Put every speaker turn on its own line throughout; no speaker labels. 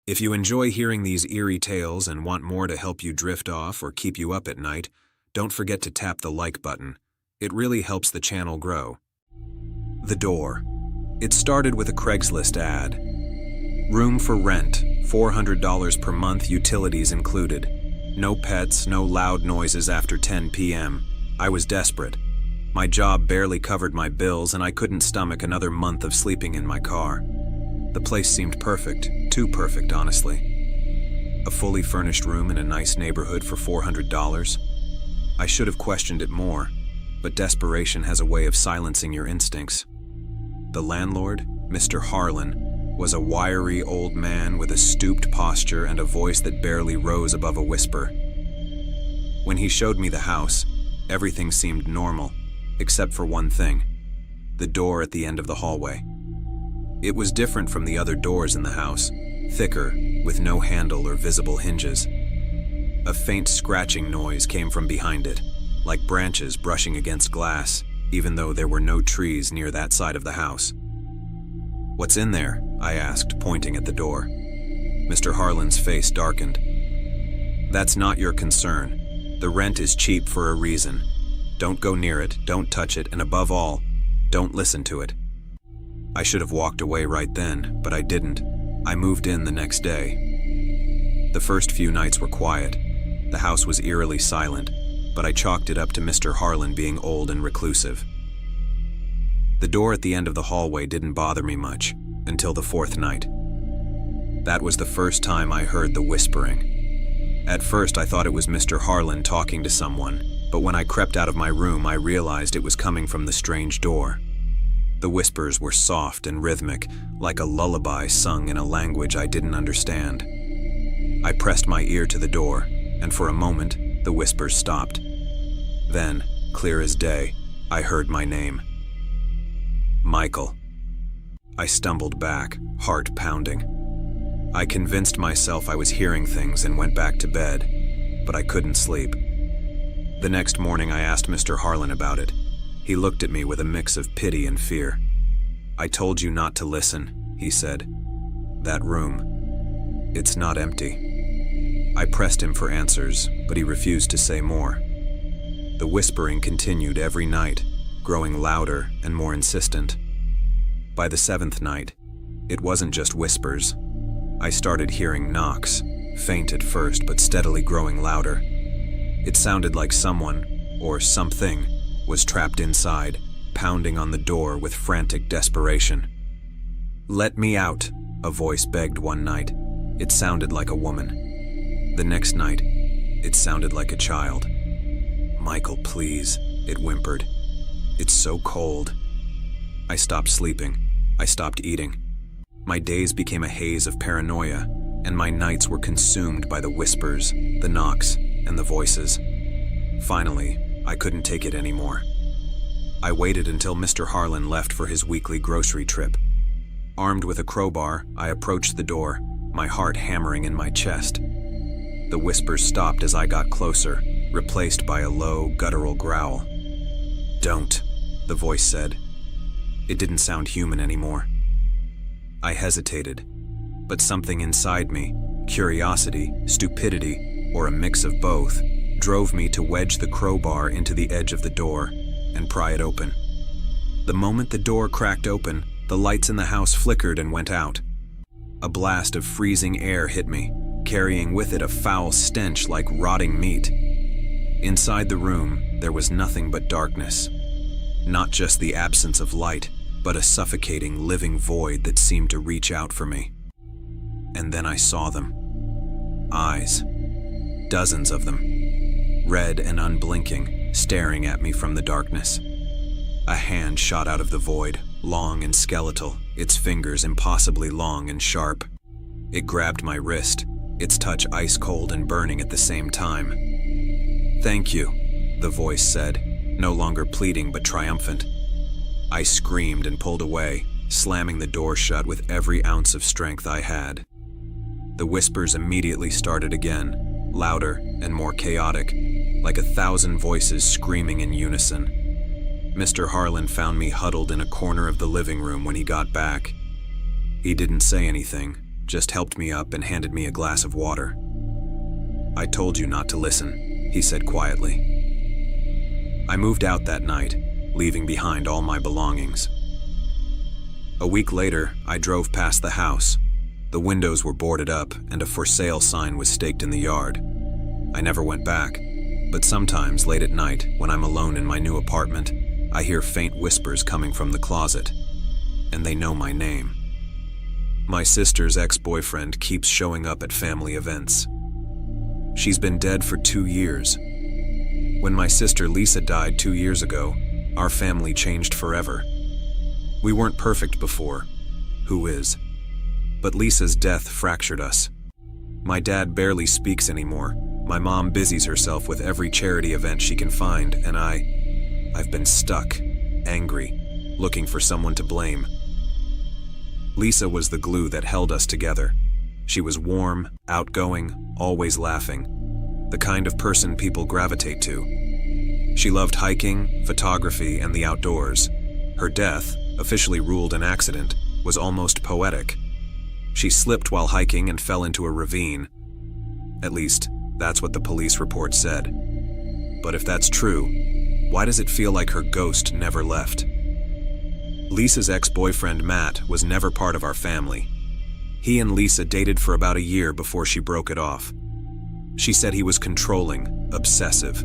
If you enjoy hearing these eerie tales and want more to help you drift off or keep you up at night, don't forget to tap the like button. It really helps the channel grow. The Door. It started with a Craigslist ad. Room for rent, $400 per month, utilities included. No pets, no loud noises after 10 p.m. I was desperate. My job barely covered my bills and I couldn't stomach another month of sleeping in my car. The place seemed perfect, too perfect, honestly. A fully furnished room in a nice neighborhood for $400. I should have questioned it more, but desperation has a way of silencing your instincts. The landlord, Mr. Harlan, was a wiry old man with a stooped posture and a voice that barely rose above a whisper. When he showed me the house, everything seemed normal, except for one thing: the door at the end of the hallway. It was different from the other doors in the house, thicker, with no handle or visible hinges. A faint scratching noise came from behind it, like branches brushing against glass, even though there were no trees near that side of the house. "What's in there?" I asked, pointing at the door. Mr. Harlan's face darkened. "That's not your concern. The rent is cheap for a reason. Don't go near it, don't touch it, and above all, don't listen to it." I should have walked away right then, but I didn't. I moved in the next day. The first few nights were quiet. The house was eerily silent, but I chalked it up to Mr. Harlan being old and reclusive. The door at the end of the hallway didn't bother me much, until the fourth night. That was the first time I heard the whispering. At first I thought it was Mr. Harlan talking to someone, but when I crept out of my room I realized it was coming from the strange door. The whispers were soft and rhythmic, like a lullaby sung in a language I didn't understand. I pressed my ear to the door, and for a moment, the whispers stopped. Then, clear as day, I heard my name. Michael. I stumbled back, heart pounding. I convinced myself I was hearing things and went back to bed, but I couldn't sleep. The next morning I asked Mr. Harlan about it. He looked at me with a mix of pity and fear. "I told you not to listen," he said. "That room, it's not empty." I pressed him for answers, but he refused to say more. The whispering continued every night, growing louder and more insistent. By the seventh night, it wasn't just whispers. I started hearing knocks, faint at first but steadily growing louder. It sounded like someone, or something, was trapped inside, pounding on the door with frantic desperation. "Let me out," a voice begged one night. It sounded like a woman. The next night, it sounded like a child. "Michael, please," it whimpered. "It's so cold." I stopped sleeping. I stopped eating. My days became a haze of paranoia, and my nights were consumed by the whispers, the knocks, and the voices. Finally, I couldn't take it anymore. I waited until Mr. Harlan left for his weekly grocery trip. Armed with a crowbar, I approached the door, my heart hammering in my chest. The whispers stopped as I got closer, replaced by a low, guttural growl. "Don't," the voice said. It didn't sound human anymore. I hesitated, but something inside me, curiosity, stupidity, or a mix of both, drove me to wedge the crowbar into the edge of the door and pry it open. The moment the door cracked open, the lights in the house flickered and went out. A blast of freezing air hit me, carrying with it a foul stench like rotting meat. Inside the room, there was nothing but darkness. Not just the absence of light, but a suffocating, living void that seemed to reach out for me. And then I saw them. Eyes. Dozens of them. Red and unblinking, staring at me from the darkness. A hand shot out of the void, long and skeletal, its fingers impossibly long and sharp. It grabbed my wrist, its touch ice-cold and burning at the same time. "Thank you," the voice said, no longer pleading but triumphant. I screamed and pulled away, slamming the door shut with every ounce of strength I had. The whispers immediately started again, louder and more chaotic, like 1,000 voices screaming in unison. Mr. Harlan found me huddled in a corner of the living room when he got back. He didn't say anything, just helped me up and handed me a glass of water. "I told you not to listen," he said quietly. I moved out that night, leaving behind all my belongings. A week later, I drove past the house. The windows were boarded up and a for sale sign was staked in the yard. I never went back, but sometimes late at night, when I'm alone in my new apartment, I hear faint whispers coming from the closet, and they know my name. My sister's ex-boyfriend keeps showing up at family events. She's been dead for 2 years. When my sister Lisa died 2 years ago, our family changed forever. We weren't perfect before. Who is? But Lisa's death fractured us. My dad barely speaks anymore. My mom busies herself with every charity event she can find, and I've been stuck, angry, looking for someone to blame. Lisa was the glue that held us together. She was warm, outgoing, always laughing, the kind of person people gravitate to. She loved hiking, photography, and the outdoors. Her death, officially ruled an accident, was almost poetic. She slipped while hiking and fell into a ravine. At least, that's what the police report said. But if that's true, why does it feel like her ghost never left? Lisa's ex-boyfriend Matt was never part of our family. He and Lisa dated for about a year before she broke it off. She said he was controlling, obsessive,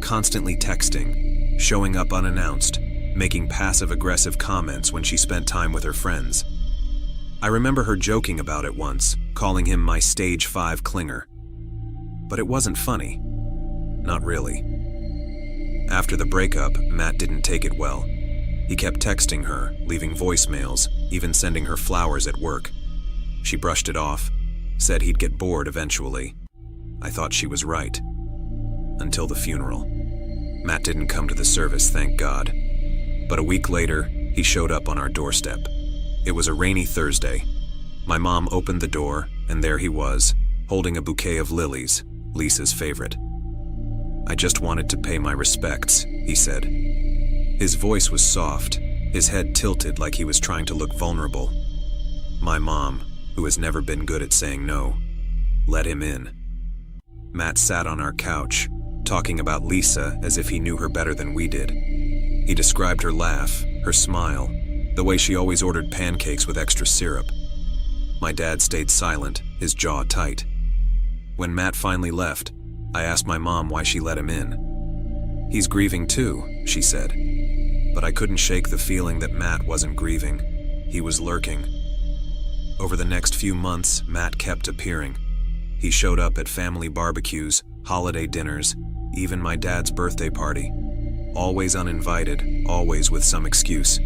constantly texting, showing up unannounced, making passive-aggressive comments when she spent time with her friends. I remember her joking about it once, calling him my stage 5 clinger. But it wasn't funny. Not really. After the breakup, Matt didn't take it well. He kept texting her, leaving voicemails, even sending her flowers at work. She brushed it off, said he'd get bored eventually. I thought she was right. Until the funeral. Matt didn't come to the service, thank God. But a week later, he showed up on our doorstep. It was a rainy Thursday. My mom opened the door, and there he was, holding a bouquet of lilies, Lisa's favorite. "I just wanted to pay my respects," he said. His voice was soft, his head tilted like he was trying to look vulnerable. My mom, who has never been good at saying no, let him in. Matt sat on our couch, talking about Lisa as if he knew her better than we did. He described her laugh, her smile, the way she always ordered pancakes with extra syrup. My dad stayed silent, his jaw tight. When Matt finally left, I asked my mom why she let him in. "He's grieving too," she said. But I couldn't shake the feeling that Matt wasn't grieving. He was lurking. Over the next few months, Matt kept appearing. He showed up at family barbecues, holiday dinners, even my dad's birthday party. Always uninvited, always with some excuse.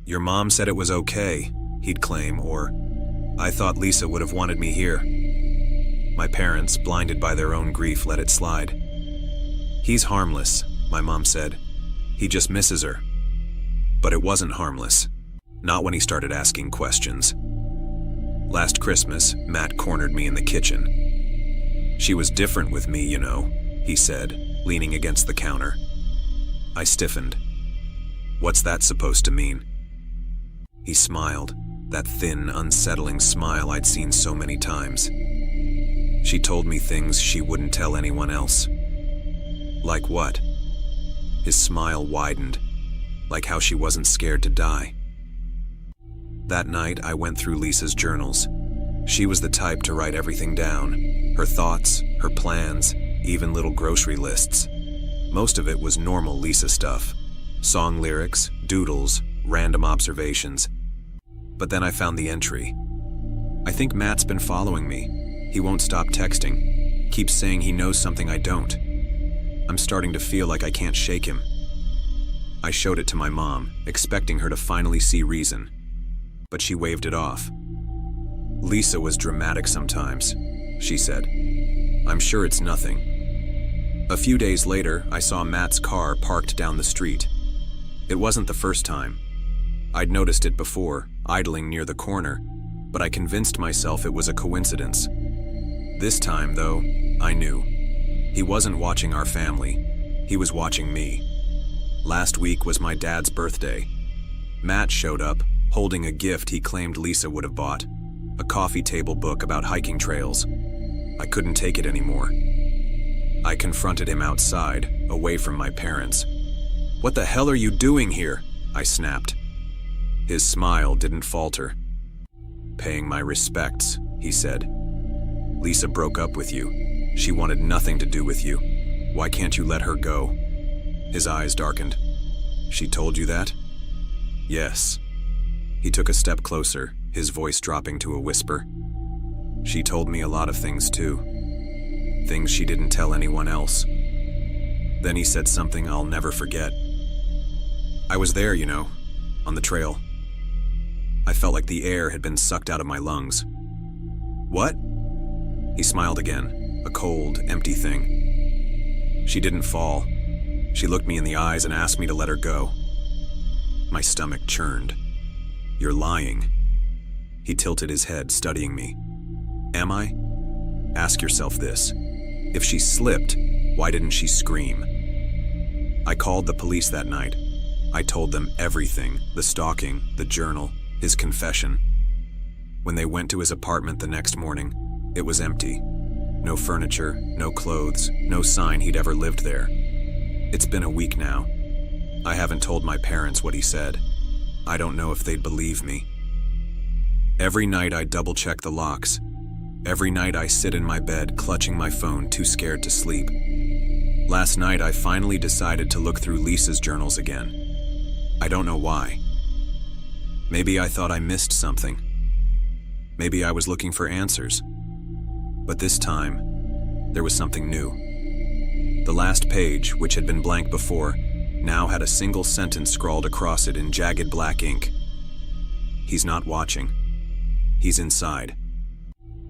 "Your mom said it was okay," he'd claim, or, "I thought Lisa would have wanted me here." My parents, blinded by their own grief, let it slide. "He's harmless," my mom said. "He just misses her." But it wasn't harmless. Not when he started asking questions. Last Christmas, Matt cornered me in the kitchen. "She was different with me, you know," he said, leaning against the counter. I stiffened. "What's that supposed to mean?" He smiled, that thin, unsettling smile I'd seen so many times. "She told me things she wouldn't tell anyone else." "Like what?" His smile widened, like how she wasn't scared to die. That night, I went through Lisa's journals. She was the type to write everything down, her thoughts, her plans, even little grocery lists. Most of it was normal Lisa stuff, song lyrics, doodles, random observations. But then I found the entry. "I think Matt's been following me. He won't stop texting. Keeps saying he knows something I don't. I'm starting to feel like I can't shake him." I showed it to my mom, expecting her to finally see reason. But she waved it off. "Lisa was dramatic sometimes," she said. "I'm sure it's nothing." A few days later, I saw Matt's car parked down the street. It wasn't the first time. I'd noticed it before, idling near the corner, but I convinced myself it was a coincidence. This time, though, I knew. He wasn't watching our family. He was watching me. Last week was my dad's birthday. Matt showed up, holding a gift he claimed Lisa would have bought. a coffee table book about hiking trails. I couldn't take it anymore. I confronted him outside, away from my parents. "What the hell are you doing here?" I snapped. His smile didn't falter. "Paying my respects," he said. "Lisa broke up with you. She wanted nothing to do with you. Why can't you let her go?" His eyes darkened. "She told you that?" "Yes." He took a step closer, his voice dropping to a whisper. "She told me a lot of things too. Things she didn't tell anyone else." Then he said something I'll never forget. "I was there, you know, on the trail. I felt like the air had been sucked out of my lungs." "What?" He smiled again, a cold, empty thing. "She didn't fall. She looked me in the eyes and asked me to let her go." My stomach churned. "You're lying." He tilted his head, studying me. "Am I? Ask yourself this. If she slipped, why didn't she scream?" I called the police that night. I told them everything, the stalking, the journal, his confession. When they went to his apartment the next morning, it was empty. No furniture, no clothes, no sign he'd ever lived there. It's been a week now. I haven't told my parents what he said. I don't know if they'd believe me. Every night I double-check the locks. Every night I sit in my bed clutching my phone, too scared to sleep. Last night I finally decided to look through Lisa's journals again. I don't know why. Maybe I thought I missed something. Maybe I was looking for answers. But this time, there was something new. The last page, which had been blank before, now had a single sentence scrawled across it in jagged black ink. "He's not watching. He's inside."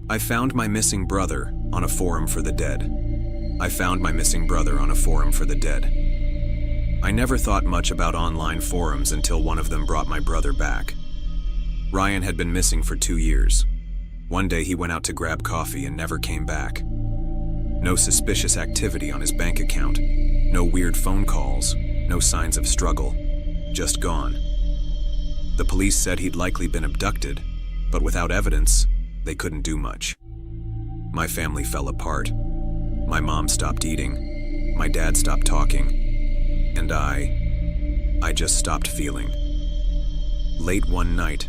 I found my missing brother on a forum for the dead. I found my missing brother on a forum for the dead. I never thought much about online forums until one of them brought my brother back. Ryan had been missing for 2 years. One day he went out to grab coffee and never came back. No suspicious activity on his bank account. No weird phone calls. No signs of struggle. Just gone. The police said he'd likely been abducted, but without evidence, they couldn't do much. My family fell apart. My mom stopped eating. My dad stopped talking. And I just stopped feeling. Late one night,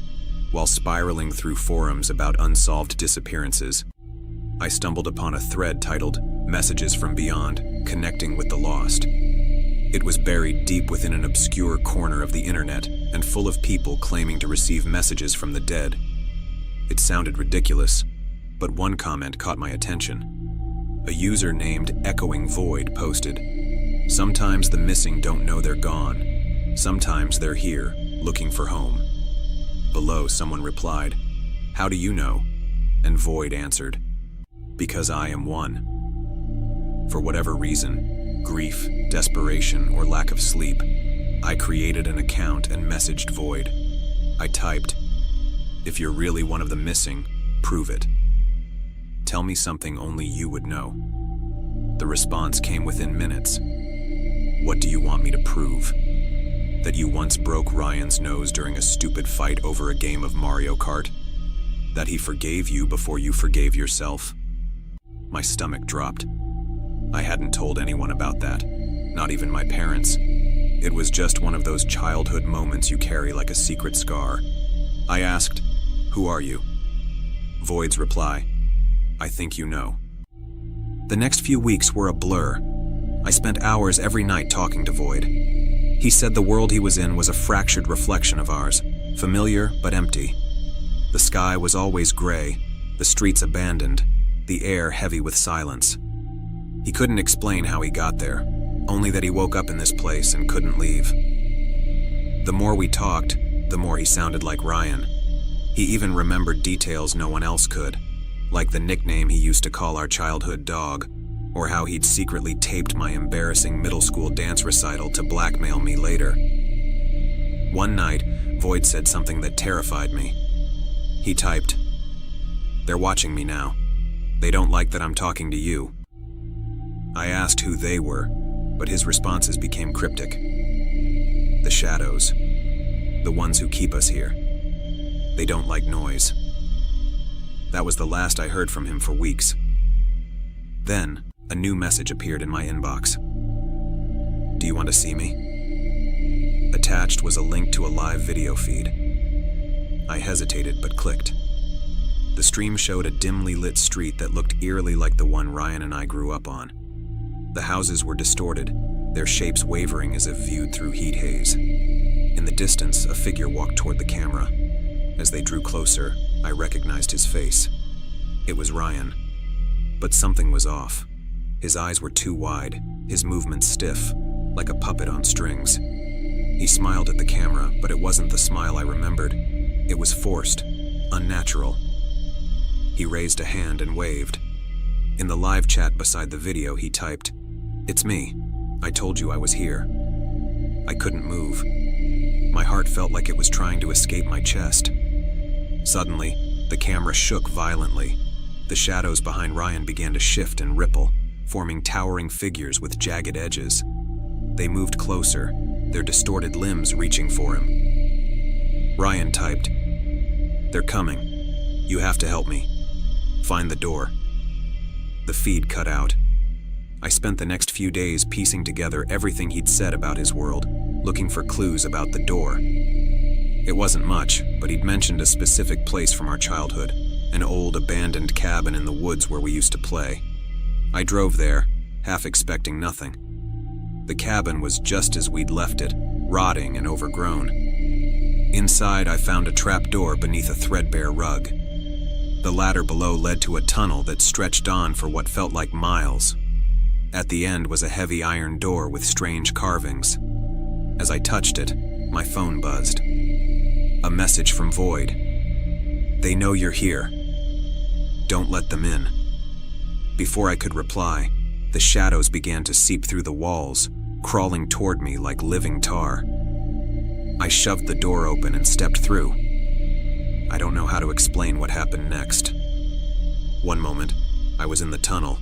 while spiraling through forums about unsolved disappearances, I stumbled upon a thread titled "Messages from Beyond, Connecting with the Lost." It was buried deep within an obscure corner of the internet and full of people claiming to receive messages from the dead. It sounded ridiculous, but one comment caught my attention. A user named Echoing Void posted, "Sometimes the missing don't know they're gone. Sometimes they're here, looking for home." Below, someone replied, "How do you know?" And Void answered, "Because I am one." For whatever reason, grief, desperation, or lack of sleep, I created an account and messaged Void. I typed, "If you're really one of the missing, prove it. Tell me something only you would know." The response came within minutes. "What do you want me to prove? That you once broke Ryan's nose during a stupid fight over a game of Mario Kart? That he forgave you before you forgave yourself?" My stomach dropped. I hadn't told anyone about that, not even my parents. It was just one of those childhood moments you carry like a secret scar. I asked, "Who are you?" Void's reply, "I think you know." The next few weeks were a blur. I spent hours every night talking to Void. He said the world he was in was a fractured reflection of ours, familiar but empty. The sky was always gray, the streets abandoned, the air heavy with silence. He couldn't explain how he got there, only that he woke up in this place and couldn't leave. The more we talked, the more he sounded like Ryan. He even remembered details no one else could, like the nickname he used to call our childhood dog, or how he'd secretly taped my embarrassing middle school dance recital to blackmail me later. One night, Void said something that terrified me. He typed, "They're watching me now. They don't like that I'm talking to you." I asked who they were, but his responses became cryptic. "The shadows. The ones who keep us here. They don't like noise." That was the last I heard from him for weeks. Then, a new message appeared in my inbox. "Do you want to see me?" Attached was a link to a live video feed. I hesitated but clicked. The stream showed a dimly lit street that looked eerily like the one Ryan and I grew up on. The houses were distorted, their shapes wavering as if viewed through heat haze. In the distance, a figure walked toward the camera. As they drew closer, I recognized his face. It was Ryan. But something was off. His eyes were too wide, his movements stiff, like a puppet on strings. He smiled at the camera, but it wasn't the smile I remembered. It was forced, unnatural. He raised a hand and waved. In the live chat beside the video, he typed, "It's me. I told you I was here." I couldn't move. My heart felt like it was trying to escape my chest. Suddenly, the camera shook violently. The shadows behind Ryan began to shift and ripple, forming towering figures with jagged edges. They moved closer, their distorted limbs reaching for him. Ryan typed, "They're coming. You have to help me. Find the door." The feed cut out. I spent the next few days piecing together everything he'd said about his world, looking for clues about the door. It wasn't much, but he'd mentioned a specific place from our childhood, an old abandoned cabin in the woods where we used to play. I drove there, half expecting nothing. The cabin was just as we'd left it, rotting and overgrown. Inside, I found a trapdoor beneath a threadbare rug. The ladder below led to a tunnel that stretched on for what felt like miles. At the end was a heavy iron door with strange carvings. As I touched it, my phone buzzed. A message from Void. "They know you're here. Don't let them in." Before I could reply, the shadows began to seep through the walls, crawling toward me like living tar. I shoved the door open and stepped through. I don't know how to explain what happened next. One moment, I was in the tunnel.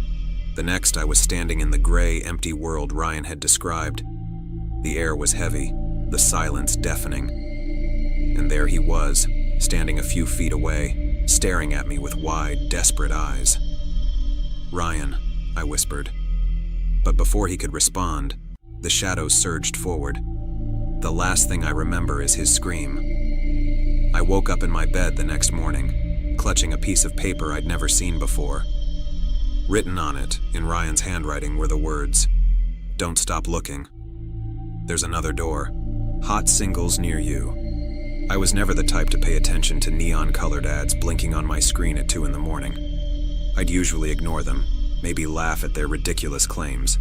The next, I was standing in the gray, empty world Ryan had described. The air was heavy, the silence deafening. And there he was, standing a few feet away, staring at me with wide, desperate eyes. "Ryan," I whispered. But before he could respond, the shadows surged forward. The last thing I remember is his scream. I woke up in my bed the next morning, clutching a piece of paper I'd never seen before. Written on it, in Ryan's handwriting, were the words, "Don't stop looking. There's another door. Hot singles near you." I was never the type to pay attention to neon-colored ads blinking on my screen at 2 in the morning. I'd usually ignore them, maybe laugh at their ridiculous claims.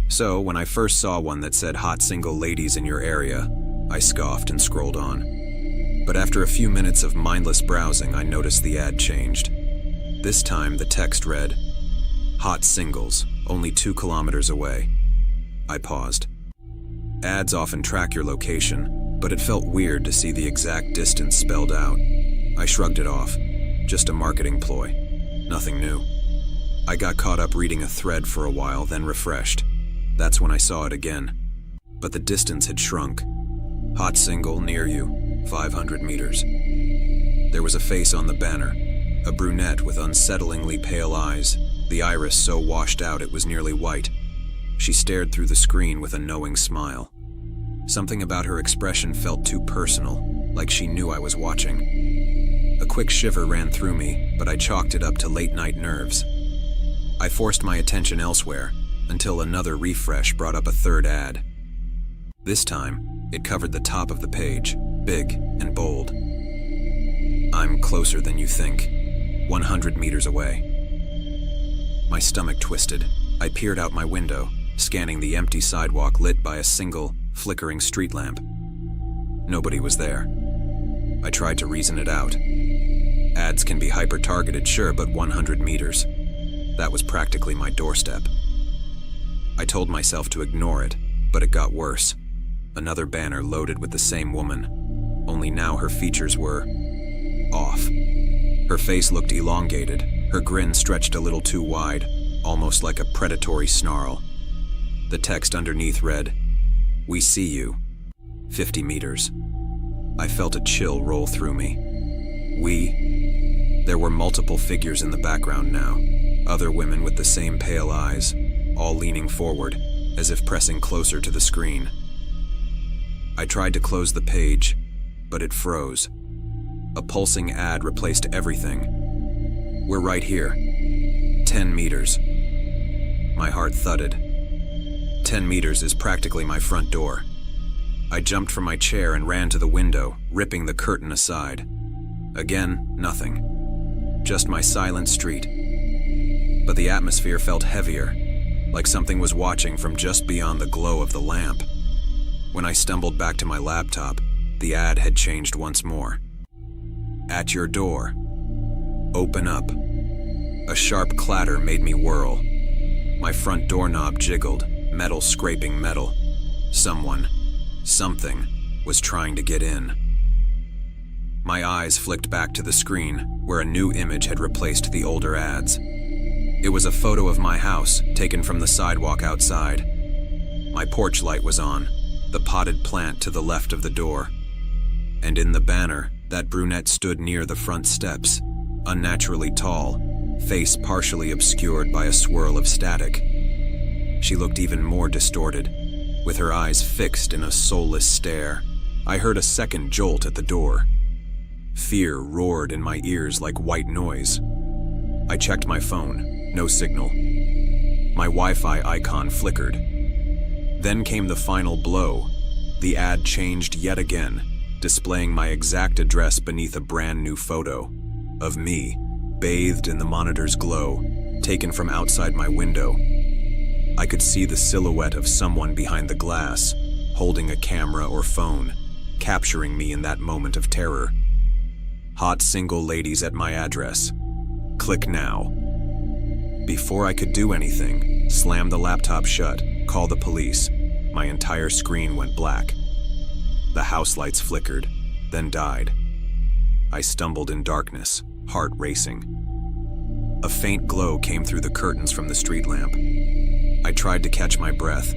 So, when I first saw one that said "hot single ladies in your area," I scoffed and scrolled on. But after a few minutes of mindless browsing, I noticed the ad changed. This time, the text read, "Hot singles, only 2 kilometers away." I paused. Ads often track your location, but it felt weird to see the exact distance spelled out. I shrugged it off. Just a marketing ploy. Nothing new. I got caught up reading a thread for a while, then refreshed. That's when I saw it again. But the distance had shrunk. "Hot single near you, 500 meters. There was a face on the banner, a brunette with unsettlingly pale eyes, the iris so washed out it was nearly white. She stared through the screen with a knowing smile. Something about her expression felt too personal, like she knew I was watching. A quick shiver ran through me, but I chalked it up to late-night nerves. I forced my attention elsewhere, until another refresh brought up a third ad. This time, it covered the top of the page, big and bold. "I'm closer than you think, 100 meters away." My stomach twisted. I peered out my window, scanning the empty sidewalk lit by a single, flickering street lamp. Nobody was there. I tried to reason it out. Ads can be hyper-targeted, sure, but 100 meters. That was practically my doorstep. I told myself to ignore it, but it got worse. Another banner loaded with the same woman, only now her features were off. Her face looked elongated, her grin stretched a little too wide, almost like a predatory snarl. The text underneath read, "We see you, 50 meters. I felt a chill roll through me. We? There were multiple figures in the background now, other women with the same pale eyes, all leaning forward, as if pressing closer to the screen. I tried to close the page, but it froze. A pulsing ad replaced everything. "We're right here. 10 meters. My heart thudded. 10 meters is practically my front door. I jumped from my chair and ran to the window, ripping the curtain aside. Again, nothing. Just my silent street. But the atmosphere felt heavier, like something was watching from just beyond the glow of the lamp. When I stumbled back to my laptop, the ad had changed once more. "At your door. Open up." A sharp clatter made me whirl. My front doorknob jiggled, metal scraping metal. Something was trying to get in. My eyes flicked back to the screen, where a new image had replaced the older ads. It was a photo of my house, taken from the sidewalk outside. My porch light was on, the potted plant to the left of the door. And in the banner, that brunette stood near the front steps, unnaturally tall, face partially obscured by a swirl of static. She looked even more distorted, with her eyes fixed in a soulless stare. I heard a second jolt at the door. Fear roared in my ears like white noise. I checked my phone, no signal. My Wi-Fi icon flickered. Then came the final blow. The ad changed yet again, displaying my exact address beneath a brand new photo of me, bathed in the monitor's glow, taken from outside my window. I could see the silhouette of someone behind the glass, holding a camera or phone, capturing me in that moment of terror. Hot single ladies at my address. Click now. Before I could do anything, slam the laptop shut, call the police. My entire screen went black. The house lights flickered, then died. I stumbled in darkness, heart racing. A faint glow came through the curtains from the street lamp. I tried to catch my breath,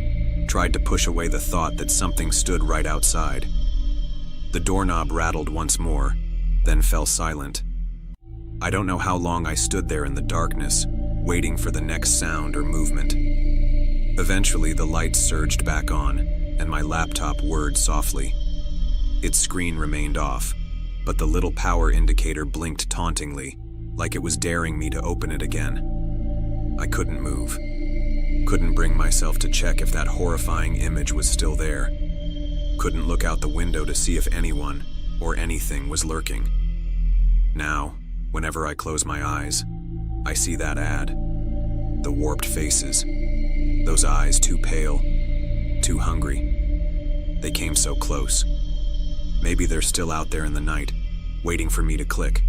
tried to push away the thought that something stood right outside. The doorknob rattled once more, then fell silent. I don't know how long I stood there in the darkness, waiting for the next sound or movement. Eventually, the lights surged back on, and my laptop whirred softly. Its screen remained off, but the little power indicator blinked tauntingly, like it was daring me to open it again. I couldn't move. Couldn't bring myself to check if that horrifying image was still there. Couldn't look out the window to see if anyone or anything was lurking. Now, whenever I close my eyes, I see that ad. The warped faces. Those eyes too pale, too hungry. They came so close. Maybe they're still out there in the night, waiting for me to click,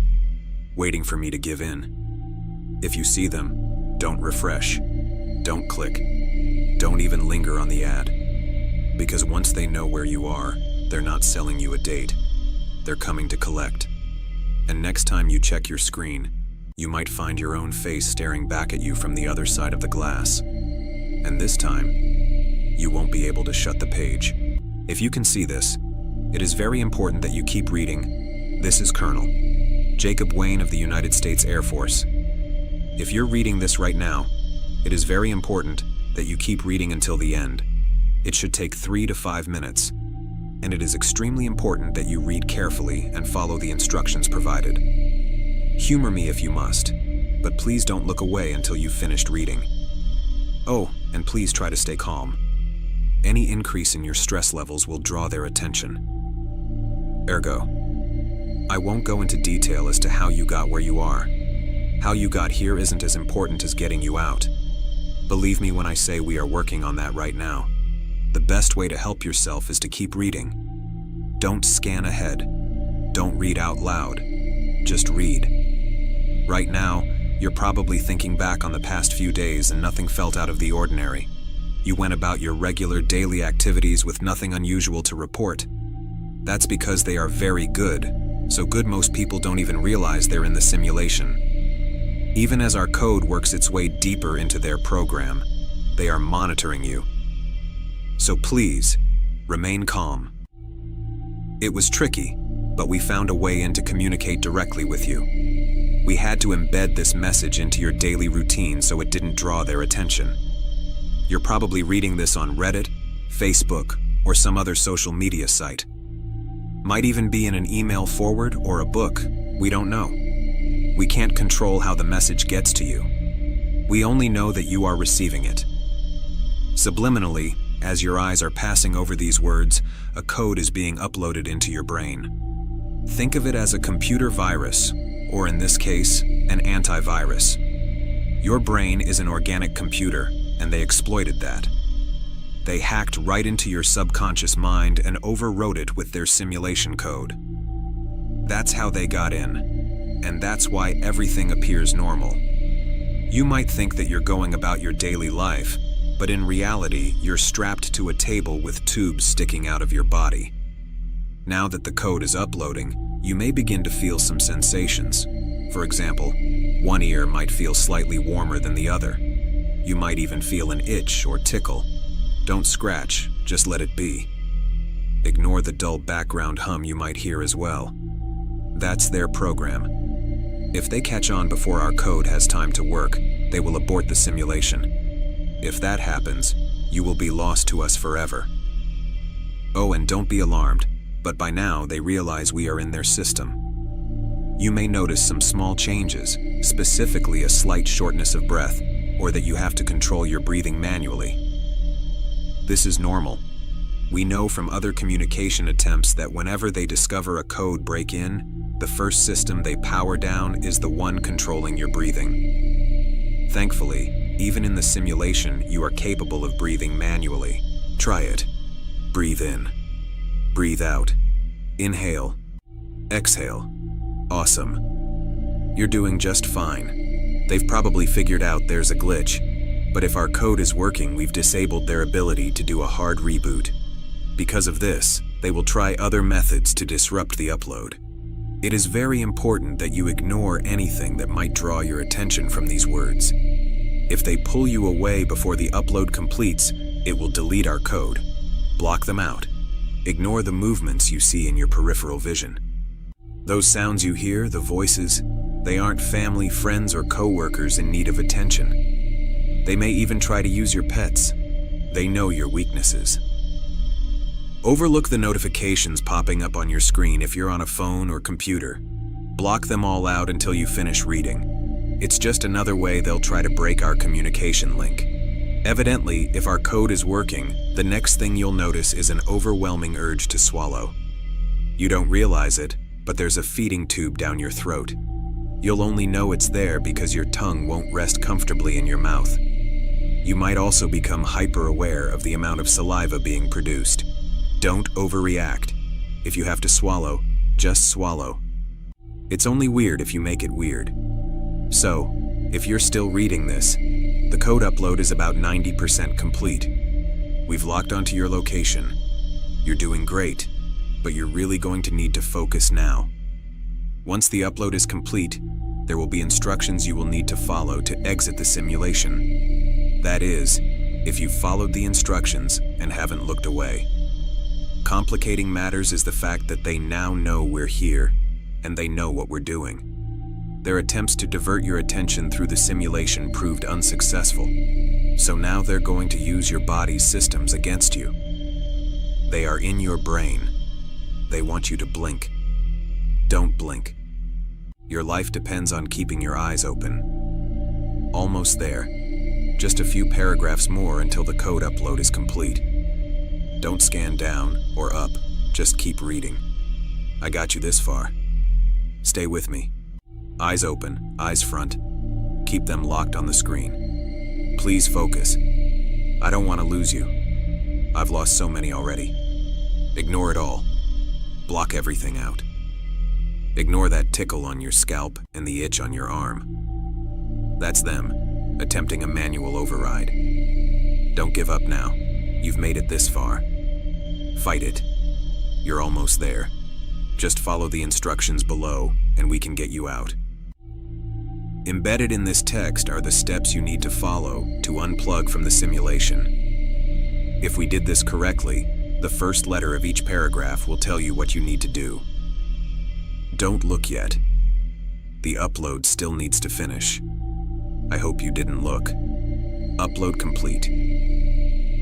waiting for me to give in. If you see them, don't refresh, don't click, don't even linger on the ad. Because once they know where you are, they're not selling you a date. They're coming to collect. And next time you check your screen, you might find your own face staring back at you from the other side of the glass. And this time, you won't be able to shut the page. If you can see this, it is very important that you keep reading. This is Colonel Jacob Wayne of the United States Air Force. If you're reading this right now, it is very important that you keep reading until the end. It should take 3 to 5 minutes, and it is extremely important that you read carefully and follow the instructions provided. Humor me if you must, but please don't look away until you've finished reading. Oh, and please try to stay calm. Any increase in your stress levels will draw their attention. Ergo, I won't go into detail as to how you got where you are. How you got here isn't as important as getting you out. Believe me when I say we are working on that right now. The best way to help yourself is to keep reading. Don't scan ahead. Don't read out loud. Just read. Right now, you're probably thinking back on the past few days and nothing felt out of the ordinary. You went about your regular daily activities with nothing unusual to report. That's because they are very good, so good most people don't even realize they're in the simulation. Even as our code works its way deeper into their program, they are monitoring you. So please, remain calm. It was tricky, but we found a way in to communicate directly with you. We had to embed this message into your daily routine so it didn't draw their attention. You're probably reading this on Reddit, Facebook, or some other social media site. Might even be in an email forward or a book, we don't know. We can't control how the message gets to you. We only know that you are receiving it. Subliminally, as your eyes are passing over these words, a code is being uploaded into your brain. Think of it as a computer virus, or in this case, an antivirus. Your brain is an organic computer, and they exploited that. They hacked right into your subconscious mind and overwrote it with their simulation code. That's how they got in, and that's why everything appears normal. You might think that you're going about your daily life, but in reality, you're strapped to a table with tubes sticking out of your body. Now that the code is uploading, you may begin to feel some sensations. For example, one ear might feel slightly warmer than the other. You might even feel an itch or tickle. Don't scratch, just let it be. Ignore the dull background hum you might hear as well. That's their program. If they catch on before our code has time to work, they will abort the simulation. If that happens, you will be lost to us forever. Oh, and don't be alarmed, but by now they realize we are in their system. You may notice some small changes, specifically a slight shortness of breath, or that you have to control your breathing manually. This is normal. We know from other communication attempts that whenever they discover a code break-in, the first system they power down is the one controlling your breathing. Thankfully, even in the simulation, you are capable of breathing manually. Try it. Breathe in. Breathe out. Inhale. Exhale. Awesome. You're doing just fine. They've probably figured out there's a glitch, but if our code is working, we've disabled their ability to do a hard reboot. Because of this, they will try other methods to disrupt the upload. It is very important that you ignore anything that might draw your attention from these words. If they pull you away before the upload completes, it will delete our code. Block them out. Ignore the movements you see in your peripheral vision. Those sounds you hear, the voices, they aren't family, friends, or co-workers in need of attention. They may even try to use your pets. They know your weaknesses. Overlook the notifications popping up on your screen if you're on a phone or computer. Block them all out until you finish reading. It's just another way they'll try to break our communication link. Evidently, if our code is working, the next thing you'll notice is an overwhelming urge to swallow. You don't realize it, but there's a feeding tube down your throat. You'll only know it's there because your tongue won't rest comfortably in your mouth. You might also become hyper-aware of the amount of saliva being produced. Don't overreact. If you have to swallow, just swallow. It's only weird if you make it weird. So, if you're still reading this, the code upload is about 90% complete. We've locked onto your location. You're doing great, but you're really going to need to focus now. Once the upload is complete, there will be instructions you will need to follow to exit the simulation. That is, if you've followed the instructions and haven't looked away. Complicating matters is the fact that they now know we're here, and they know what we're doing. Their attempts to divert your attention through the simulation proved unsuccessful, so now they're going to use your body's systems against you. They are in your brain. They want you to blink. Don't blink. Your life depends on keeping your eyes open. Almost there. Just a few paragraphs more until the code upload is complete. Don't scan down or up, just keep reading. I got you this far. Stay with me. Eyes open, eyes front. Keep them locked on the screen. Please focus. I don't want to lose you. I've lost so many already. Ignore it all. Block everything out. Ignore that tickle on your scalp and the itch on your arm. That's them, attempting a manual override. Don't give up now. You've made it this far. Fight it. You're almost there. Just follow the instructions below, and we can get you out. Embedded in this text are the steps you need to follow to unplug from the simulation. If we did this correctly, the first letter of each paragraph will tell you what you need to do. Don't look yet. The upload still needs to finish. I hope you didn't look. Upload complete.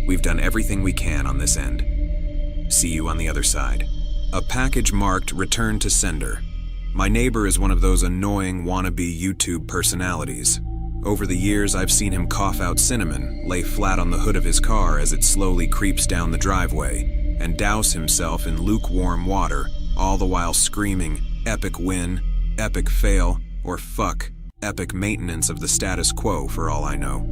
We've done everything we can on this end. See you on the other side. A package marked Return to Sender. My neighbor is one of those annoying wannabe YouTube personalities. Over the years, I've seen him cough out cinnamon, lay flat on the hood of his car as it slowly creeps down the driveway, and douse himself in lukewarm water, all the while screaming, "Epic win, epic fail," or "fuck, epic maintenance of the status quo," for all I know.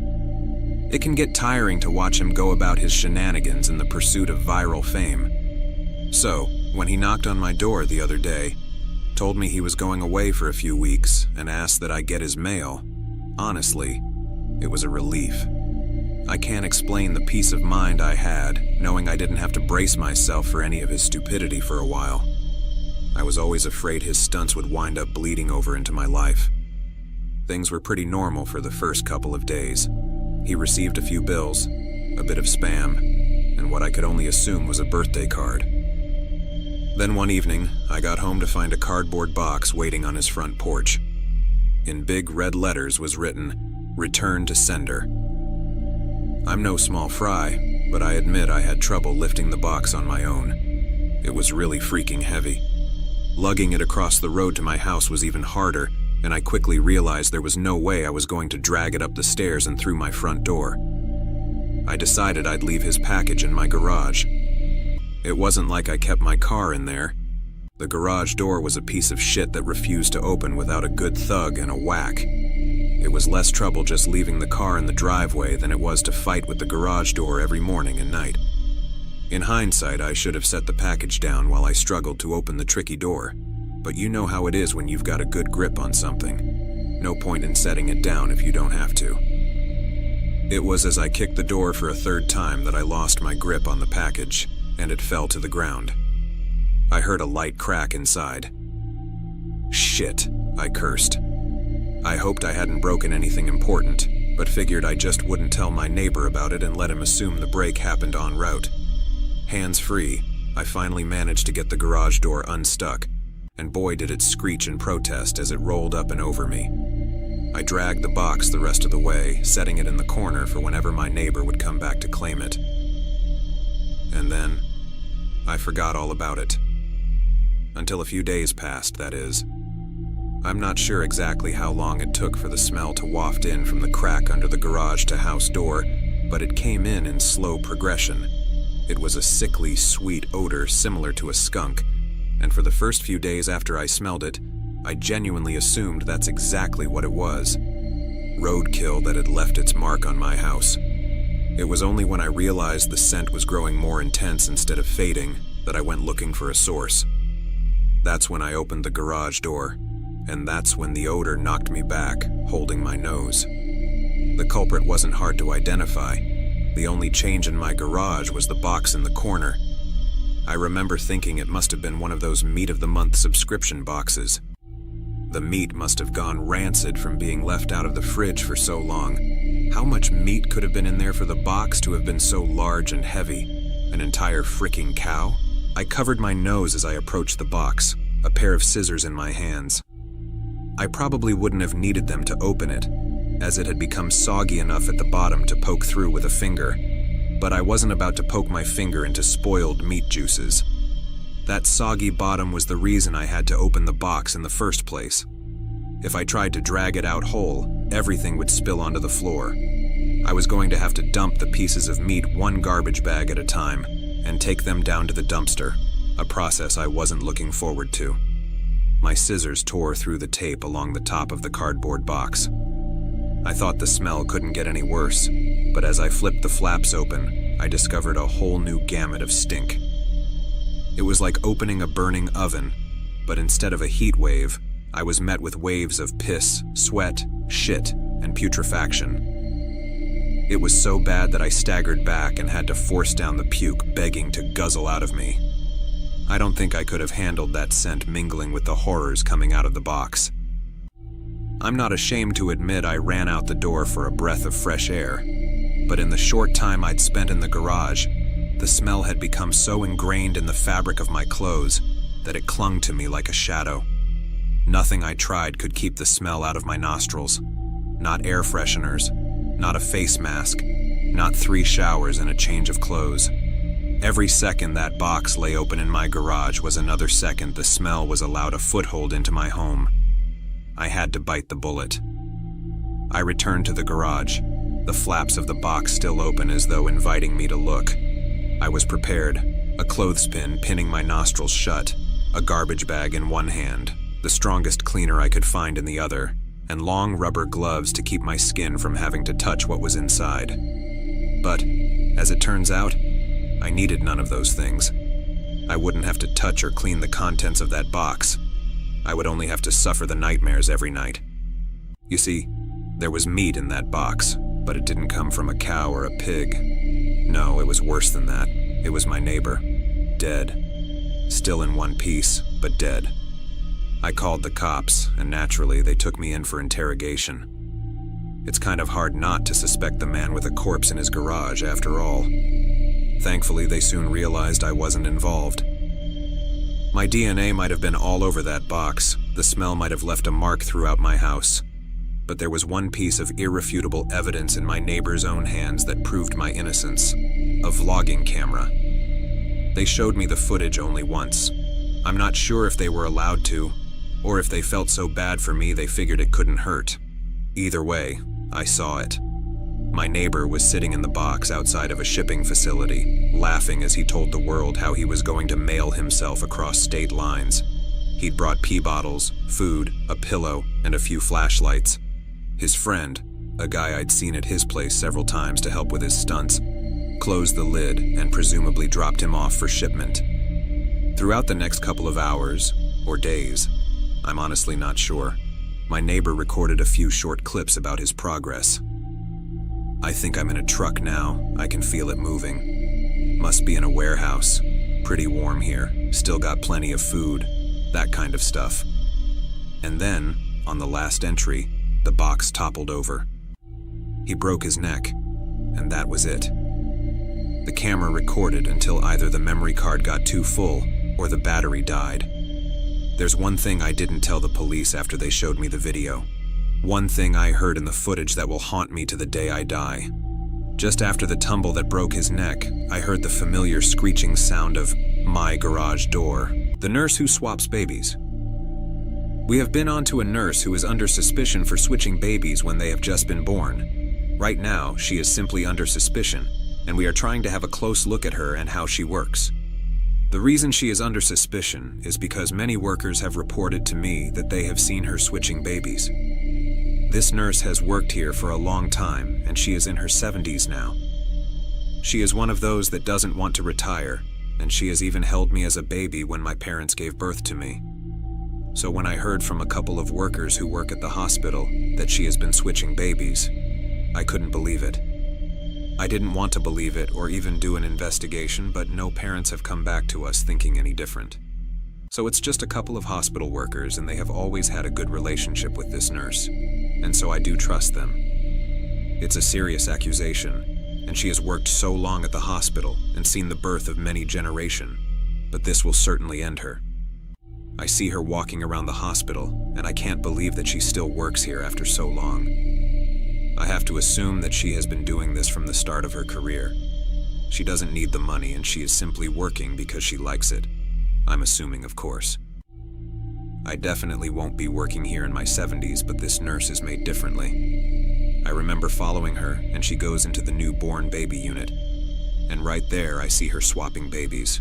It can get tiring to watch him go about his shenanigans in the pursuit of viral fame. So, when he knocked on my door the other day, told me he was going away for a few weeks, and asked that I get his mail, honestly, it was a relief. I can't explain the peace of mind I had, knowing I didn't have to brace myself for any of his stupidity for a while. I was always afraid his stunts would wind up bleeding over into my life. Things were pretty normal for the first couple of days. He received a few bills, a bit of spam, and what I could only assume was a birthday card. Then one evening, I got home to find a cardboard box waiting on his front porch. In big red letters was written, "Return to Sender." I'm no small fry, but I admit I had trouble lifting the box on my own. It was really freaking heavy. Lugging it across the road to my house was even harder, and I quickly realized there was no way I was going to drag it up the stairs and through my front door. I decided I'd leave his package in my garage. It wasn't like I kept my car in there. The garage door was a piece of shit that refused to open without a good thug and a whack. It was less trouble just leaving the car in the driveway than it was to fight with the garage door every morning and night. In hindsight, I should have set the package down while I struggled to open the tricky door. But you know how it is when you've got a good grip on something. No point in setting it down if you don't have to. It was as I kicked the door for a third time that I lost my grip on the package, and it fell to the ground. I heard a light crack inside. Shit, I cursed. I hoped I hadn't broken anything important, but figured I just wouldn't tell my neighbor about it and let him assume the break happened en route. Hands free, I finally managed to get the garage door unstuck, and boy did it screech in protest as it rolled up and over me. I dragged the box the rest of the way, setting it in the corner for whenever my neighbor would come back to claim it. And then, I forgot all about it. Until a few days passed, that is. I'm not sure exactly how long it took for the smell to waft in from the crack under the garage to house door, but it came in slow progression. It was a sickly, sweet odor similar to a skunk, and for the first few days after I smelled it, I genuinely assumed that's exactly what it was. Roadkill that had left its mark on my house. It was only when I realized the scent was growing more intense instead of fading that I went looking for a source. That's when I opened the garage door, and that's when the odor knocked me back, holding my nose. The culprit wasn't hard to identify. The only change in my garage was the box in the corner. I remember thinking it must have been one of those meat-of-the-month subscription boxes. The meat must have gone rancid from being left out of the fridge for so long. How much meat could have been in there for the box to have been so large and heavy? An entire freaking cow? I covered my nose as I approached the box, a pair of scissors in my hands. I probably wouldn't have needed them to open it, as it had become soggy enough at the bottom to poke through with a finger, but I wasn't about to poke my finger into spoiled meat juices. That soggy bottom was the reason I had to open the box in the first place. If I tried to drag it out whole, everything would spill onto the floor. I was going to have to dump the pieces of meat one garbage bag at a time and take them down to the dumpster, a process I wasn't looking forward to. My scissors tore through the tape along the top of the cardboard box. I thought the smell couldn't get any worse, but as I flipped the flaps open, I discovered a whole new gamut of stink. It was like opening a burning oven, but instead of a heat wave, I was met with waves of piss, sweat, shit, and putrefaction. It was so bad that I staggered back and had to force down the puke, begging to guzzle out of me. I don't think I could have handled that scent mingling with the horrors coming out of the box. I'm not ashamed to admit I ran out the door for a breath of fresh air, but in the short time I'd spent in the garage, the smell had become so ingrained in the fabric of my clothes that it clung to me like a shadow. Nothing I tried could keep the smell out of my nostrils. Not air fresheners, not a face mask, not 3 showers and a change of clothes. Every second that box lay open in my garage was another second the smell was allowed a foothold into my home. I had to bite the bullet. I returned to the garage, the flaps of the box still open as though inviting me to look. I was prepared, a clothespin pinning my nostrils shut, a garbage bag in one hand, the strongest cleaner I could find in the other, and long rubber gloves to keep my skin from having to touch what was inside. But, as it turns out, I needed none of those things. I wouldn't have to touch or clean the contents of that box. I would only have to suffer the nightmares every night. You see, there was meat in that box, but it didn't come from a cow or a pig. No, it was worse than that. It was my neighbor. Dead. Still in one piece, but dead. I called the cops, and naturally they took me in for interrogation. It's kind of hard not to suspect the man with a corpse in his garage, after all. Thankfully, they soon realized I wasn't involved. My DNA might have been all over that box. The smell might have left a mark throughout my house. But there was one piece of irrefutable evidence in my neighbor's own hands that proved my innocence. A vlogging camera. They showed me the footage only once. I'm not sure if they were allowed to, or if they felt so bad for me they figured it couldn't hurt. Either way, I saw it. My neighbor was sitting in the box outside of a shipping facility, laughing as he told the world how he was going to mail himself across state lines. He'd brought pee bottles, food, a pillow, and a few flashlights. His friend, a guy I'd seen at his place several times to help with his stunts, closed the lid and presumably dropped him off for shipment. Throughout the next couple of hours, or days, I'm honestly not sure, my neighbor recorded a few short clips about his progress. I think I'm in a truck now. I can feel it moving. Must be in a warehouse. Pretty warm here. Still got plenty of food. That kind of stuff. And then, on the last entry, the box toppled over. He broke his neck, and that was it. The camera recorded until either the memory card got too full or the battery died. There's one thing I didn't tell the police after they showed me the video. One thing I heard in the footage that will haunt me to the day I die. Just after the tumble that broke his neck, I heard the familiar screeching sound of my garage door. The nurse who swaps babies. We have been onto a nurse who is under suspicion for switching babies when they have just been born. Right now, she is simply under suspicion, and we are trying to have a close look at her and how she works. The reason she is under suspicion is because many workers have reported to me that they have seen her switching babies. This nurse has worked here for a long time, and she is in her 70s now. She is one of those that doesn't want to retire, and she has even held me as a baby when my parents gave birth to me. So when I heard from a couple of workers who work at the hospital that she has been switching babies, I couldn't believe it. I didn't want to believe it or even do an investigation, but no parents have come back to us thinking any different. So it's just a couple of hospital workers, and they have always had a good relationship with this nurse, and so I do trust them. It's a serious accusation, and she has worked so long at the hospital and seen the birth of many generations, but this will certainly end her. I see her walking around the hospital, and I can't believe that she still works here after so long. I have to assume that she has been doing this from the start of her career. She doesn't need the money, and she is simply working because she likes it. I'm assuming, of course. I definitely won't be working here in my 70s, but this nurse is made differently. I remember following her, and she goes into the newborn baby unit. And right there, I see her swapping babies.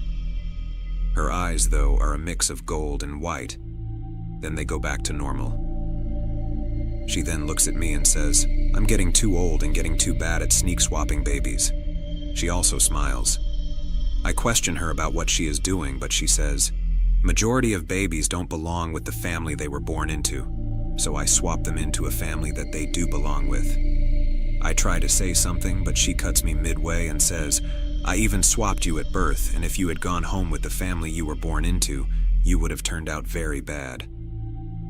Her eyes, though, are a mix of gold and white. Then they go back to normal. She then looks at me and says, "I'm getting too old and getting too bad at sneak swapping babies." She also smiles. I question her about what she is doing, but she says, "Majority of babies don't belong with the family they were born into, so I swap them into a family that they do belong with." I try to say something, but she cuts me midway and says, "I even swapped you at birth, and if you had gone home with the family you were born into, you would have turned out very bad."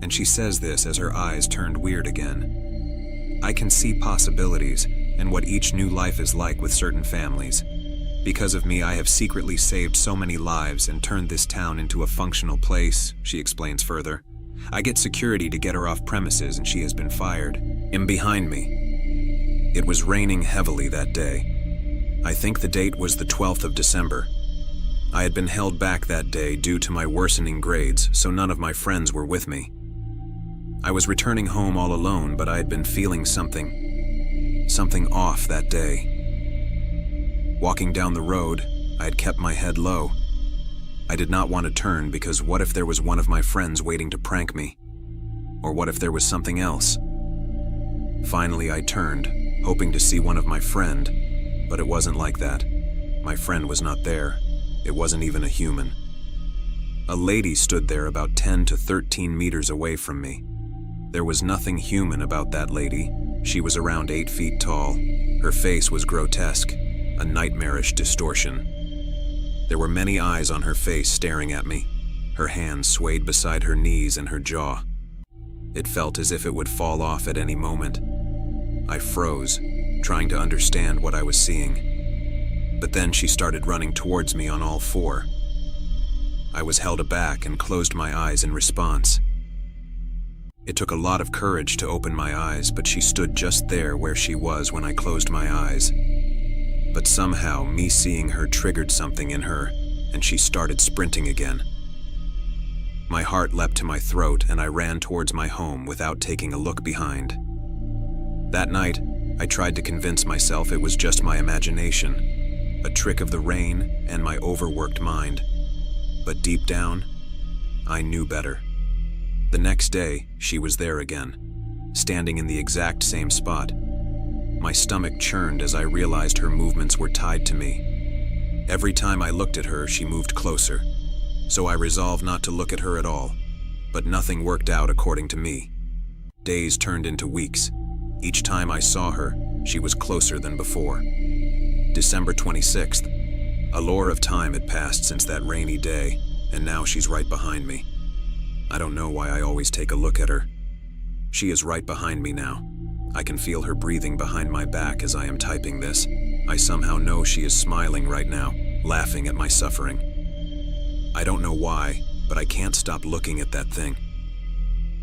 And she says this as her eyes turned weird again. I can see possibilities and what each new life is like with certain families. Because of me, I have secretly saved so many lives and turned this town into a functional place, she explains further. I get security to get her off premises and she has been fired. In behind me. It was raining heavily that day. I think the date was the 12th of December. I had been held back that day due to my worsening grades, so none of my friends were with me. I was returning home all alone, but I had been feeling something off that day. Walking down the road, I had kept my head low. I did not want to turn because what if there was one of my friends waiting to prank me? Or what if there was something else? Finally, I turned, hoping to see one of my friend, but it wasn't like that. My friend was not there. It wasn't even a human. A lady stood there about 10 to 13 meters away from me. There was nothing human about that lady. She was around 8 feet tall. Her face was grotesque, a nightmarish distortion. There were many eyes on her face staring at me. Her hands swayed beside her knees and her jaw. It felt as if it would fall off at any moment. I froze, trying to understand what I was seeing. But then she started running towards me on all four. I was held aback and closed my eyes in response. It took a lot of courage to open my eyes, but she stood just there where she was when I closed my eyes. But somehow, me seeing her triggered something in her, and she started sprinting again. My heart leapt to my throat, and I ran towards my home without taking a look behind. That night, I tried to convince myself it was just my imagination, a trick of the rain and my overworked mind. But deep down, I knew better. The next day, she was there again, standing in the exact same spot. My stomach churned as I realized her movements were tied to me. Every time I looked at her, she moved closer. So I resolved not to look at her at all. But nothing worked out according to me. Days turned into weeks. Each time I saw her, she was closer than before. December 26th. A lore of time had passed since that rainy day, and now she's right behind me. I don't know why I always take a look at her. She is right behind me now. I can feel her breathing behind my back as I am typing this. I somehow know she is smiling right now, laughing at my suffering. I don't know why, but I can't stop looking at that thing.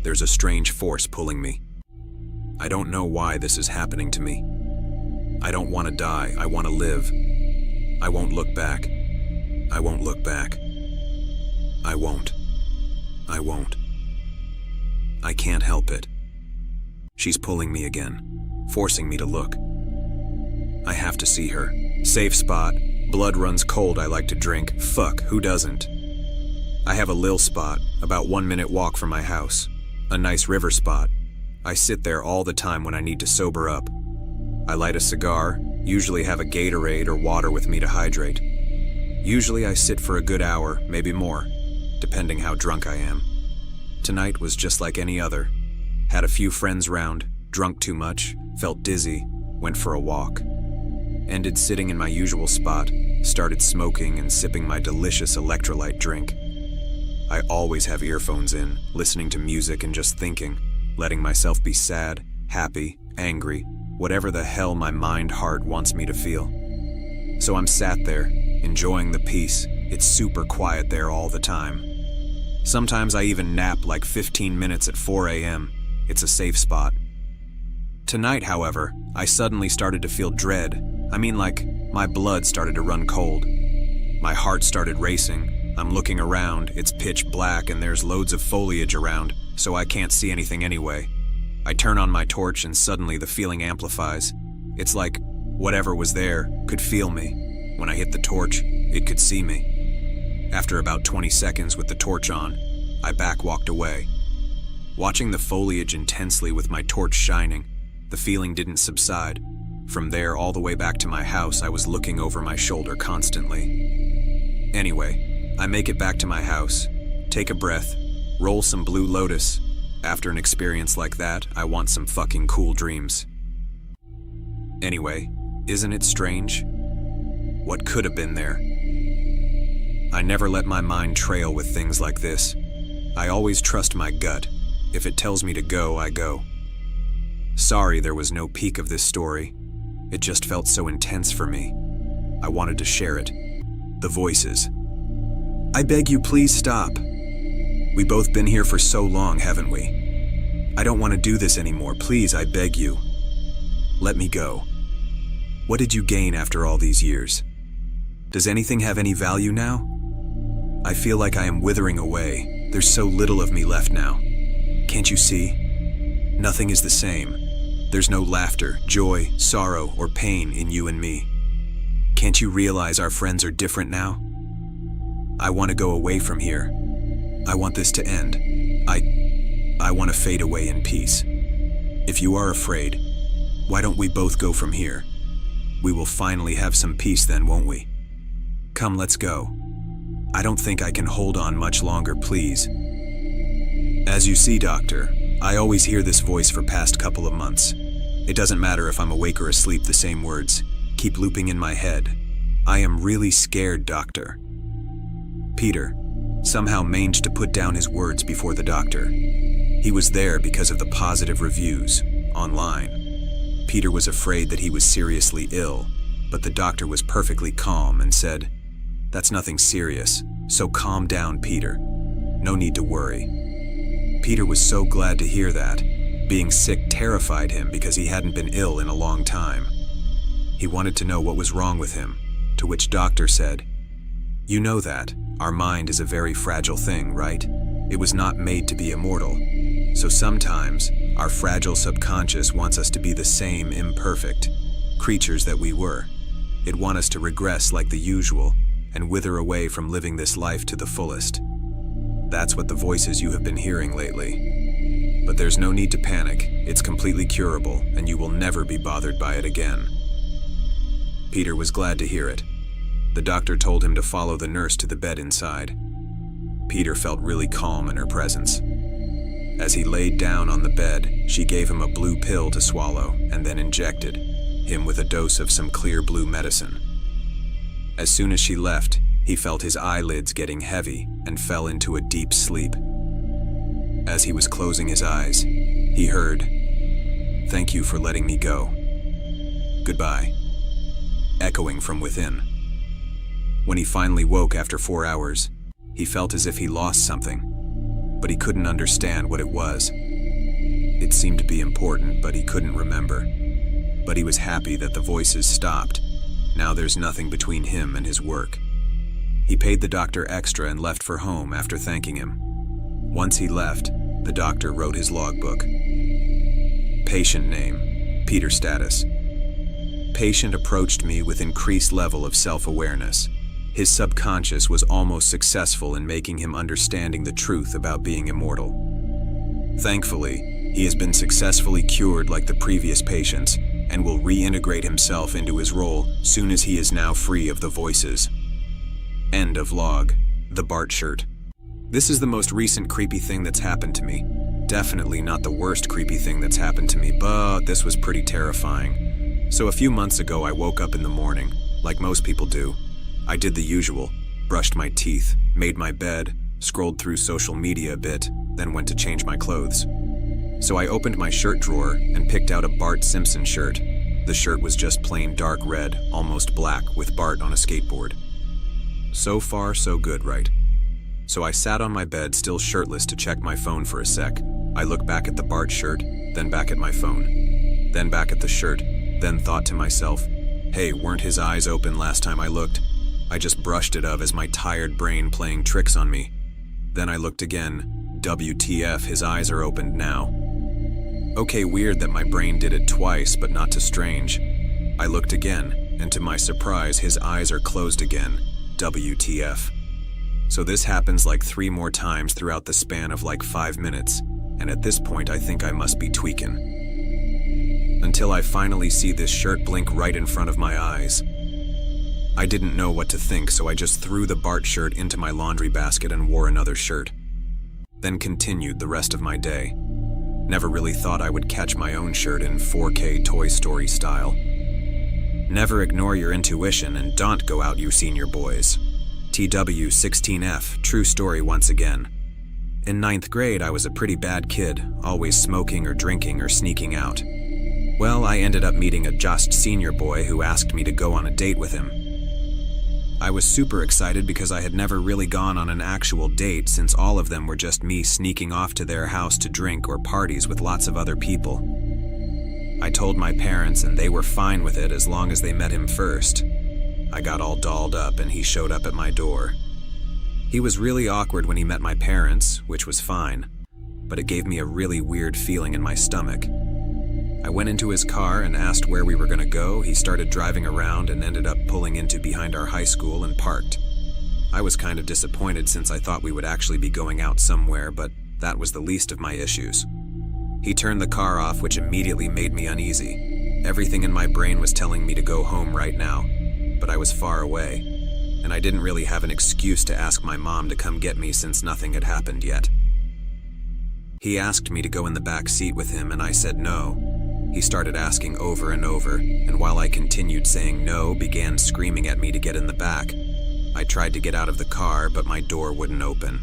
There's a strange force pulling me. I don't know why this is happening to me. I don't want to die, I want to live. I won't look back. I won't look back. I won't. I won't. I can't help it. She's pulling me again, forcing me to look. I have to see her. Safe spot. Blood runs cold, I like to drink. Fuck, who doesn't? I have a lil spot, about 1 minute walk from my house. A nice river spot. I sit there all the time when I need to sober up. I light a cigar, usually have a Gatorade or water with me to hydrate. Usually I sit for a good hour, maybe more, depending how drunk I am. Tonight was just like any other. Had a few friends round, drunk too much, felt dizzy, went for a walk. Ended sitting in my usual spot, started smoking and sipping my delicious electrolyte drink. I always have earphones in, listening to music and just thinking, letting myself be sad, happy, angry, whatever the hell my heart wants me to feel. So I'm sat there, enjoying the peace. It's super quiet there all the time. Sometimes I even nap like 15 minutes at 4 a.m. It's a safe spot. Tonight, however, I suddenly started to feel dread. I mean, like, my blood started to run cold. My heart started racing. I'm looking around, it's pitch black and there's loads of foliage around, so I can't see anything anyway. I turn on my torch and suddenly the feeling amplifies. It's like whatever was there could feel me. When I hit the torch, it could see me. After about 20 seconds with the torch on, I walked away. Watching the foliage intensely with my torch shining, the feeling didn't subside. From there all the way back to my house, I was looking over my shoulder constantly. Anyway, I make it back to my house, take a breath, roll some Blue Lotus. After an experience like that, I want some fucking cool dreams. Anyway, isn't it strange? What could have been there? I never let my mind trail with things like this. I always trust my gut. If it tells me to go, I go. Sorry there was no peak of this story. It just felt so intense for me. I wanted to share it. The voices. I beg you, please stop. We both been here for so long, haven't we? I don't want to do this anymore. Please, I beg you. Let me go. What did you gain after all these years? Does anything have any value now? I feel like I am withering away. There's so little of me left now. Can't you see? Nothing is the same. There's no laughter, joy, sorrow, or pain in you and me. Can't you realize our friends are different now? I want to go away from here. I want this to end. I want to fade away in peace. If you are afraid, why don't we both go from here? We will finally have some peace then, won't we? Come, let's go. I don't think I can hold on much longer, please. As you see, Doctor, I always hear this voice for past couple of months. It doesn't matter if I'm awake or asleep, the same words keep looping in my head. I am really scared, Doctor. Peter somehow managed to put down his words before the doctor. He was there because of the positive reviews online. Peter was afraid that he was seriously ill, but the doctor was perfectly calm and said, "That's nothing serious, so calm down, Peter. No need to worry." Peter was so glad to hear that. Being sick terrified him because he hadn't been ill in a long time. He wanted to know what was wrong with him, to which doctor said, "You know that our mind is a very fragile thing, right? It was not made to be immortal. So sometimes our fragile subconscious wants us to be the same imperfect creatures that we were. It wants us to regress like the usual and wither away from living this life to the fullest. That's what the voices you have been hearing lately. But there's no need to panic. It's completely curable, and you will never be bothered by it again." Peter was glad to hear it. The doctor told him to follow the nurse to the bed inside. Peter felt really calm in her presence. As he laid down on the bed, she gave him a blue pill to swallow and then injected him with a dose of some clear blue medicine. As soon as she left, he felt his eyelids getting heavy and fell into a deep sleep. As he was closing his eyes, he heard, "Thank you for letting me go. Goodbye," echoing from within. When he finally woke after 4 hours, he felt as if he lost something, but he couldn't understand what it was. It seemed to be important, but he couldn't remember. But he was happy that the voices stopped. Now there's nothing between him and his work. He paid the doctor extra and left for home after thanking him. Once he left, the doctor wrote his logbook. Patient name, Peter status. Patient approached me with increased level of self-awareness. His subconscious was almost successful in making him understanding the truth about being immortal. Thankfully, he has been successfully cured like the previous patients and will reintegrate himself into his role soon as he is now free of the voices. End of log. The Bart shirt. This is the most recent creepy thing that's happened to me. Definitely not the worst creepy thing that's happened to me, but this was pretty terrifying. So a few months ago I woke up in the morning, like most people do. I did the usual, brushed my teeth, made my bed, scrolled through social media a bit, then went to change my clothes. So I opened my shirt drawer and picked out a Bart Simpson shirt. The shirt was just plain dark red, almost black, with Bart on a skateboard. So far, so good, right? So I sat on my bed, still shirtless, to check my phone for a sec. I looked back at the Bart shirt, then back at my phone, then back at the shirt, then thought to myself, hey, weren't his eyes open last time I looked? I just brushed it of as my tired brain playing tricks on me. Then I looked again. WTF, his eyes are opened now. Okay, weird that my brain did it twice, but not too strange. I looked again, and to my surprise, his eyes are closed again. WTF. So this happens like 3 more times throughout the span of like 5 minutes, and at this point I think I must be tweaking. Until I finally see this shirt blink right in front of my eyes. I didn't know what to think, so I just threw the Bart shirt into my laundry basket and wore another shirt. Then continued the rest of my day. Never really thought I would catch my own shirt in 4K Toy Story style. Never ignore your intuition and don't go out, you senior boys. TW16F, true story once again. In 9th grade, I was a pretty bad kid, always smoking or drinking or sneaking out. Well, I ended up meeting a just senior boy who asked me to go on a date with him. I was super excited because I had never really gone on an actual date since all of them were just me sneaking off to their house to drink or parties with lots of other people. I told my parents and they were fine with it as long as they met him first. I got all dolled up and he showed up at my door. He was really awkward when he met my parents, which was fine, but it gave me a really weird feeling in my stomach. I went into his car and asked where we were going to go. He started driving around and ended up pulling into behind our high school and parked. I was kind of disappointed since I thought we would actually be going out somewhere, but that was the least of my issues. He turned the car off, which immediately made me uneasy. Everything in my brain was telling me to go home right now, but I was far away, and I didn't really have an excuse to ask my mom to come get me since nothing had happened yet. He asked me to go in the back seat with him and I said no. He started asking over and over, and while I continued saying no, began screaming at me to get in the back. I tried to get out of the car, but my door wouldn't open.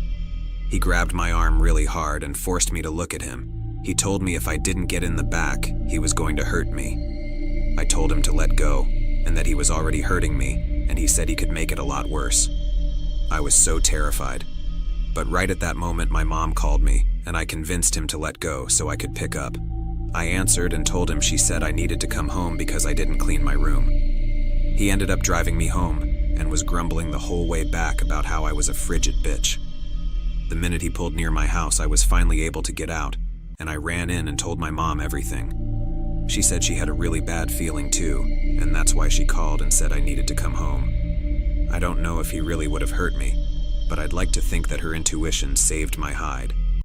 He grabbed my arm really hard and forced me to look at him. He told me if I didn't get in the back, he was going to hurt me. I told him to let go, and that he was already hurting me, and he said he could make it a lot worse. I was so terrified. But right at that moment, my mom called me, and I convinced him to let go so I could pick up. I answered and told him she said I needed to come home because I didn't clean my room. He ended up driving me home and was grumbling the whole way back about how I was a frigid bitch. The minute he pulled near my house, I was finally able to get out, and I ran in and told my mom everything. She said she had a really bad feeling too, and that's why she called and said I needed to come home. I don't know if he really would have hurt me, but I'd like to think that her intuition saved my hide.